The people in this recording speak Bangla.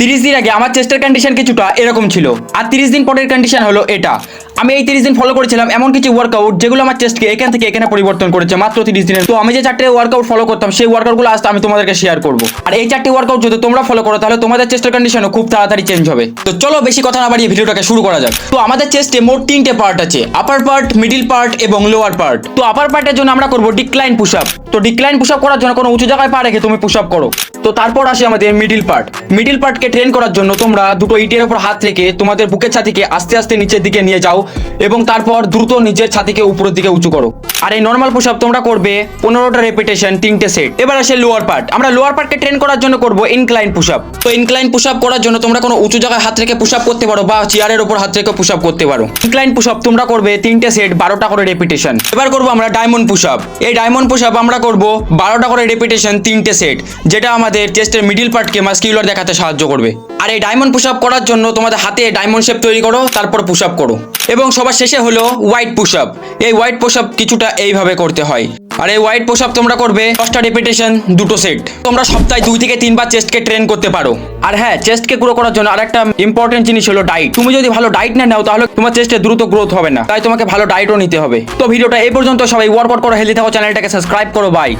30 দিন আগে আমার চেস্টের কন্ডিশন কিছুটা এরকম ছিল, আর 30 দিন পরের কন্ডিশন হলো এটা। আমি এই 30 দিন ফলো করেছিলাম এমন কিছু ওয়ার্কআউট যেগুলো আমার চেস্টকে এখান থেকে এখানে পরিবর্তন করেছে মাত্র 30 দিনে। তো আমি যে 4টে ওয়ার্কআউট ফলো করতাম সেই ওয়ার্কআউটগুলো আজ আমি তোমাদেরকে শেয়ার করবো। আর এই 4টে ওয়ার্কআউট যদি তোমরা ফলো করো তাহলে তোমাদের চেস্টের কন্ডিশনও খুব তাড়াতাড়ি চেঞ্জ হবে। তো চলো বেশি কথা না বাড়িয়ে ভিডিওটাকে শুরু করা যাক। তো আমাদের চেস্টে মোট 3টে পার্ট আছে, আপার পার্ট, মিডিল পার্ট এবং লোয়ার পার্ট। তো আপার পার্টের জন্য আমরা করব ডিক্লাইন পুশ আপ। তো ডিক্লাইন পুশ আপ করার জন্য কোনো উঁচু জায়গায় পা রেখে তুমি পুশ আপ করো। তো তারপর আসে আমাদের মিডিল পার্ট। মিডিল পার্টকে ট্রেন করার জন্য তোমরা দুটো ইটের উপর হাত রেখে তোমাদের বুকের ছাতিকে আস্তে আস্তে নিচের দিকে নিয়ে যাও এবং তারপর দ্রুত নিজের ছাতিকে উপরের দিকে উঁচু করো। আর এই নর্মাল পুশ আপ তোমরা করবে 15টা রেপিটেশন, 3টে সেট। এবার আসে লোয়ার পার্ট। আমরা লোয়ার পার্টকে ট্রেন করার জন্য করব ইনক্লাইন পুশ আপ। তো ইনক্লাইন পুশ আপ করার জন্য তোমরা কোনো উঁচু জায়গায় হাত রেখে পুশ আপ করতে পারো বা চেয়ারের উপর হাত রেখে পুশ আপ করতে পারো। ইনক্লাইন পুশ আপ তোমরা করবে 3টে সেট, 12টা করে রেপিটেশন। এবার করব আমরা ডায়মন্ড পুশ আপ। এই ডায়মন্ড পুশ আপ আমরা করব 12টা করে রেপিটেশন, 3টে সেট, যেটা আমাদের চেস্টের মিডিল পার্টকে মাস্কিউলার দেখাতে সাহায্য করবে। আর এই ডায়মন্ড পুশ আপ করার জন্য তোমাদের হাতে ডায়মন্ড শেপ তৈরি করো, তারপর পুশ আপ করো। এবং সবার শেষে হলো হোয়াইট পুশ আপ। এই হোয়াইট পুশ আপ কিছুটা এইভাবে করতে হয়। আর এই হোয়াইট পুশ আপ তোমরা করবে 10টা রেপিটেশন, 2টো সেট। তোমরা সপ্তাহে 2 থেকে 3 বার চেস্টকে ট্রেন করতে পারো। আর হ্যাঁ, চেস্টকে গ্রো করার জন্য আরেকটা ইম্পর্টেন্ট জিনিস হলো ডাইট। তুমি যদি ভালো ডাইট না নাও তাহলে তোমার চেস্টে দ্রুত গ্রোথ হবে না, তাই তোমাকে ভালো ডাইটও নিতে হবে। তো ভিডিওটা এই পর্যন্ত। সবাই ওয়ার্কআউট করো, হেলদি থাকো, চ্যানেলটাকে সাবস্ক্রাইব করো। বাই।